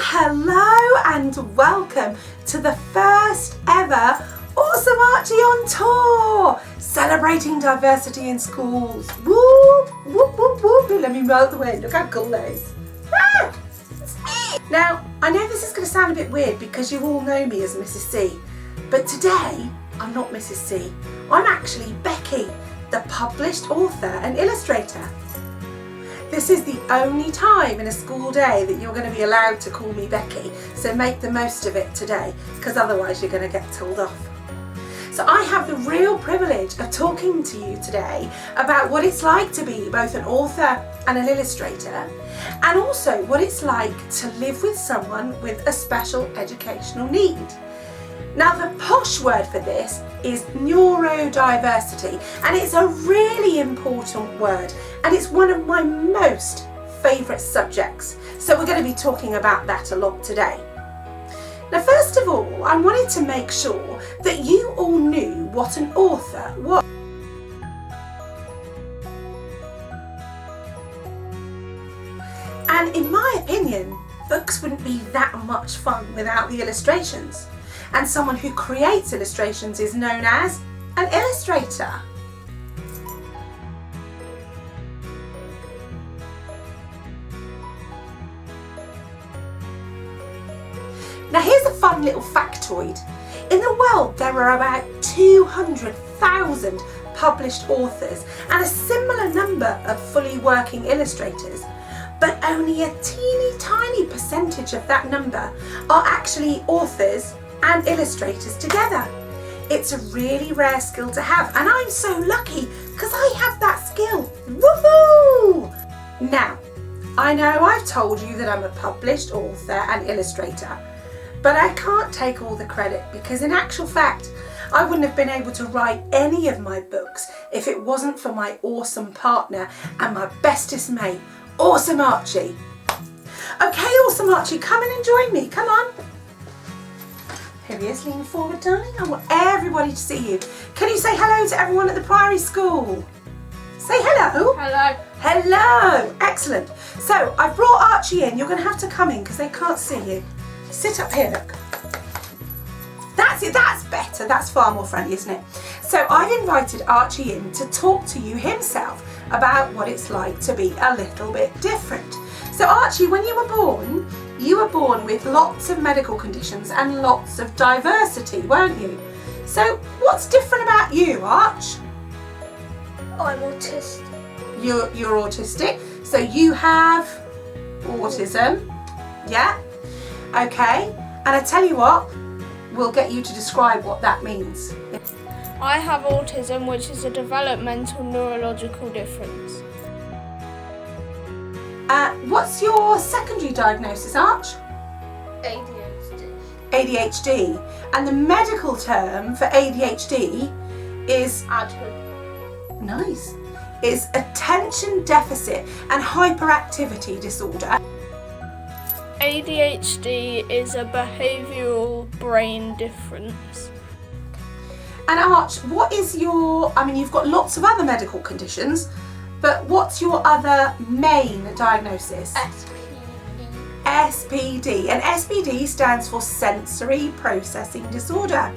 hello and welcome to the first ever Awesome Archie on Tour, celebrating diversity in schools. Whoop, whoop, whoop, whoop. Let me roll the way. Look how cool that is. Ah, it's me. Now, I know this is going to sound a bit weird because you all know me as Mrs. C, but today I'm not Mrs. C. I'm actually Becky, the published author and illustrator. This is the only time in a school day that you're going to be allowed to call me Becky, so make the most of it today, because otherwise you're going to get told off. So I have the real privilege of talking to you today about what it's like to be both an author and an illustrator, and also what it's like to live with someone with a special educational need. Now, the posh word for this is neurodiversity, and it's a really important word, and it's one of my most favourite subjects. So we're going to be talking about that a lot today. Now, first of all, I wanted to make sure that you all knew what an author was. And in my opinion, books wouldn't be that much fun without the illustrations. And someone who creates illustrations is known as an illustrator. Now here's a fun little factoid. In the world there are about 200,000 published authors and a similar number of fully working illustrators, but only a teeny tiny percentage of that number are actually authors and illustrators together. It's a really rare skill to have, and I'm so lucky because I have that skill. Woohoo! Now, I know I've told you that I'm a published author and illustrator, but I can't take all the credit because in actual fact, I wouldn't have been able to write any of my books if it wasn't for my awesome partner and my bestest mate, Awesome Archie. Okay, Awesome Archie, come and join me, come on. Here he is, lean forward, darling. I want everybody to see you. Can you say hello to everyone at the Priory school? Say hello. Hello. Hello. Excellent. So I've brought Archie in. You're going to have to come in because they can't see you. Sit up here, look. That's it. That's better. That's far more friendly, isn't it? So I've invited Archie in to talk to you himself about what it's like to be a little bit different. So Archie, when you were born with lots of medical conditions and lots of diversity, weren't you? So what's different about you, Arch? I'm autistic. You're autistic, so you have autism, yeah? Okay, and I tell you what, we'll get you to describe what that means. I have autism, which is a developmental neurological difference. What's your secondary diagnosis, Arch? ADHD. ADHD. And the medical term for ADHD is nice. Is attention deficit and hyperactivity disorder. ADHD is a behavioural brain difference. And Arch, what is your, you've got lots of other medical conditions, but what's your other main diagnosis? SPD. And SPD stands for sensory processing disorder.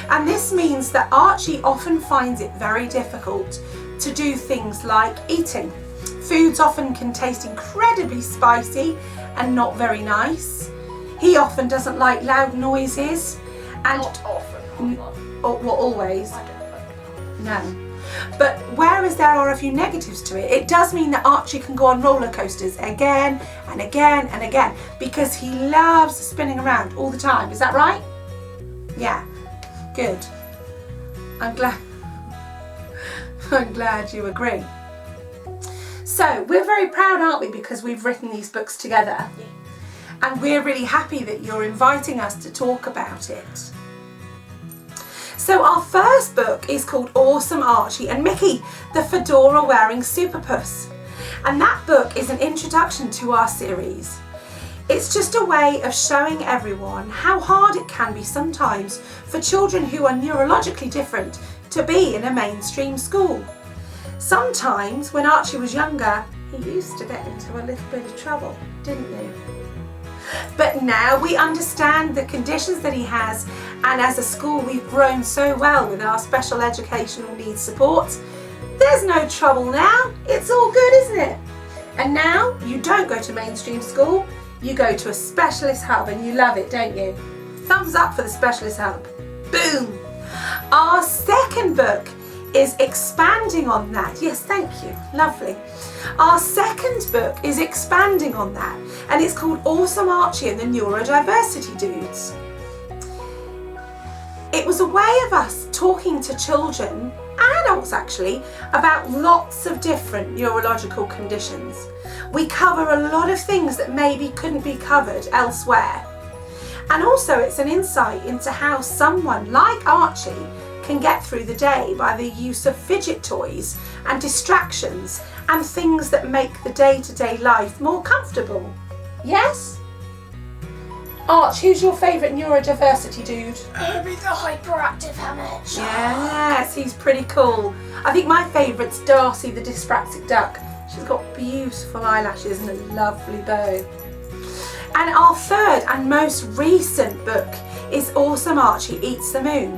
And this means that Archie often finds it very difficult to do things like eating. Foods often can taste incredibly spicy and not very nice. He often doesn't like loud noises. And Not often. well, always. No. But whereas there are a few negatives to it, it does mean that Archie can go on roller coasters again and again and again because he loves spinning around all the time. Is that right? Yeah. Good. I'm glad you agree. So we're very proud, aren't we, because we've written these books together. Yeah. And we're really happy that you're inviting us to talk about it. So our first book is called Awesome Archie and Mickey, the fedora wearing super puss. And that book is an introduction to our series. It's just a way of showing everyone how hard it can be sometimes for children who are neurologically different to be in a mainstream school. Sometimes when Archie was younger, he used to get into a little bit of trouble, didn't you? But now we understand the conditions that he has, and as a school we've grown so well with our special educational needs support. There's no trouble now, it's all good, isn't it? And now you don't go to mainstream school, you go to a specialist hub and you love it, don't you? Thumbs up for the specialist hub. Boom! Our second book is expanding on that. Yes, thank you. Lovely. Our second book is expanding on that, and it's called Awesome Archie and the Neurodiversity Dudes. It was a way of us talking to children, adults actually, about lots of different neurological conditions. We cover a lot of things that maybe couldn't be covered elsewhere. And also it's an insight into how someone like Archie can get through the day by the use of fidget toys and distractions and things that make the day-to-day life more comfortable. Yes? Arch, who's your favourite neurodiversity dude? The hyperactive Hamlet. Yes, he's pretty cool. I think my favourite's Darcy the dyspraxic duck. She's got beautiful eyelashes and a lovely bow. And our third and most recent book is Awesome Archie Eats the Moon.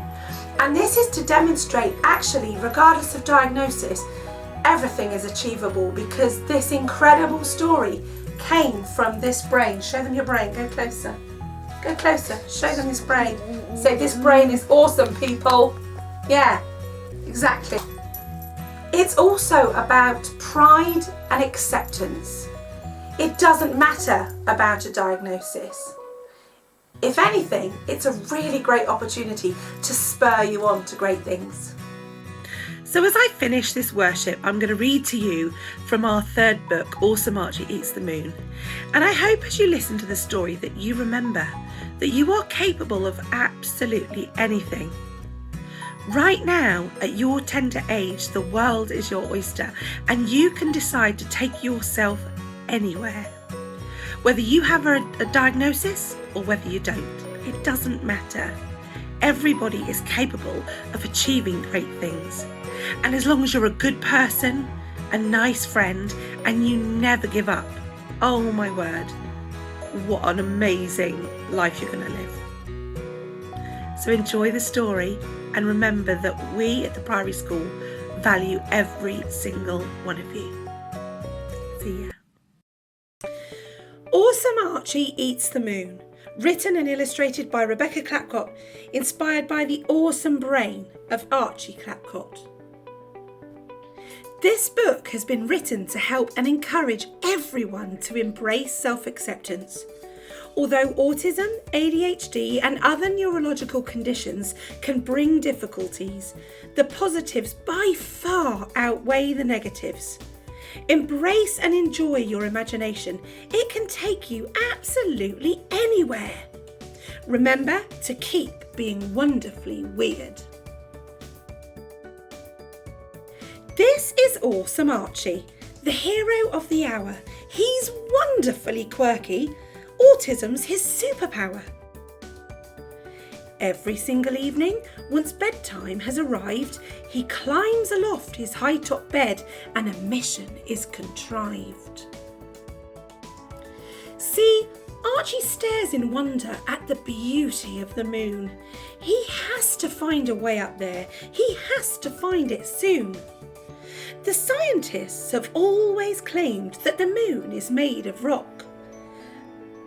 And this is to demonstrate, actually, regardless of diagnosis, everything is achievable, because this incredible story came from this brain. Show them your brain, go closer. Go closer, show them this brain. Say, this brain is awesome, people. Yeah, exactly. It's also about pride and acceptance. It doesn't matter about a diagnosis. If anything, it's a really great opportunity to spur you on to great things. So as I finish this worship, I'm going to read to you from our third book, Awesome Archie Eats the Moon. And I hope as you listen to the story that you remember that you are capable of absolutely anything. Right now, at your tender age, the world is your oyster, and you can decide to take yourself anywhere. Whether you have a diagnosis or whether you don't, it doesn't matter. Everybody is capable of achieving great things. And as long as you're a good person, a nice friend, and you never give up, oh my word, what an amazing life you're going to live. So enjoy the story, and remember that we at the Priory School value every single one of you. See ya. Awesome Archie Eats the Moon, written and illustrated by Rebecca Clapcott, inspired by the awesome brain of Archie Clapcott. This book has been written to help and encourage everyone to embrace self-acceptance. Although autism, ADHD and other neurological conditions can bring difficulties, the positives by far outweigh the negatives. Embrace and enjoy your imagination. It can take you absolutely anywhere. Remember to keep being wonderfully weird. This is Awesome Archie, the hero of the hour. He's wonderfully quirky. Autism's his superpower. Every single evening, once bedtime has arrived, he climbs aloft his high-top bed and a mission is contrived. See, Archie stares in wonder at the beauty of the moon. He has to find a way up there. He has to find it soon. The scientists have always claimed that the moon is made of rock.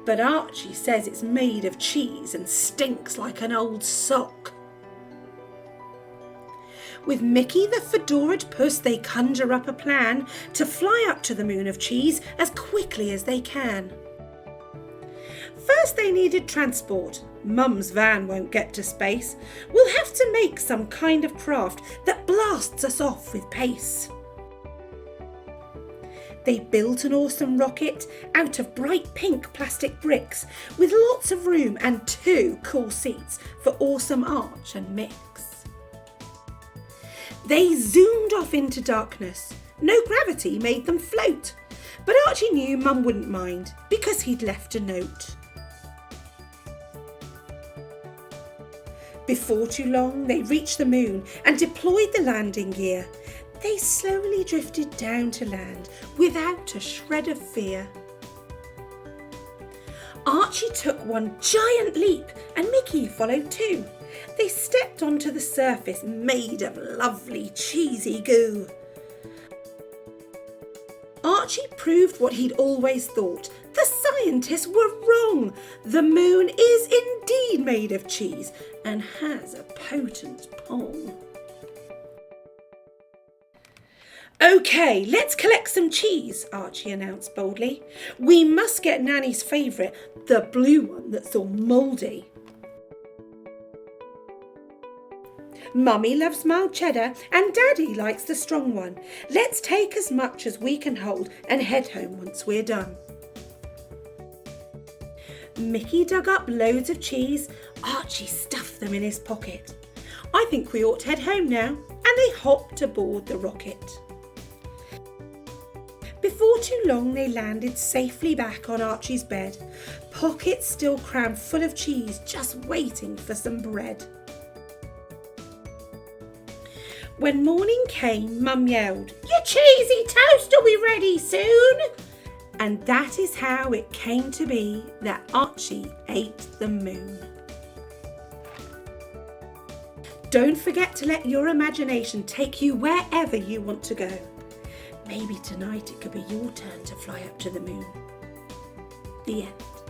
But Archie says it's made of cheese and stinks like an old sock. With Mickey the fedoraed puss, they conjure up a plan to fly up to the moon of cheese as quickly as they can. First they needed transport. Mum's van won't get to space. We'll have to make some kind of craft that blasts us off with pace. They built an awesome rocket out of bright pink plastic bricks with lots of room and 2 cool seats for Awesome Arch and Mix. They zoomed off into darkness. No gravity made them float, but Archie knew Mum wouldn't mind because he'd left a note. Before too long, they reached the moon and deployed the landing gear. They slowly drifted down to land without a shred of fear. Archie took one giant leap and Mickey followed too. They stepped onto the surface made of lovely cheesy goo. Archie proved what he'd always thought. The scientists were wrong. The moon is indeed made of cheese and has a potent pong. OK, let's collect some cheese, Archie announced boldly. We must get Nanny's favourite, the blue one that's all mouldy. Mummy loves mild cheddar and Daddy likes the strong one. Let's take as much as we can hold and head home once we're done. Mickey dug up loads of cheese. Archie stuffed them in his pocket. I think we ought to head home now, and they hopped aboard the rocket. Before too long they landed safely back on Archie's bed, pockets still crammed full of cheese, just waiting for some bread. When morning came, Mum yelled, "Your cheesy toast will be ready soon!" And that is how it came to be that Archie ate the moon. Don't forget to let your imagination take you wherever you want to go. Maybe tonight it could be your turn to fly up to the moon. The end.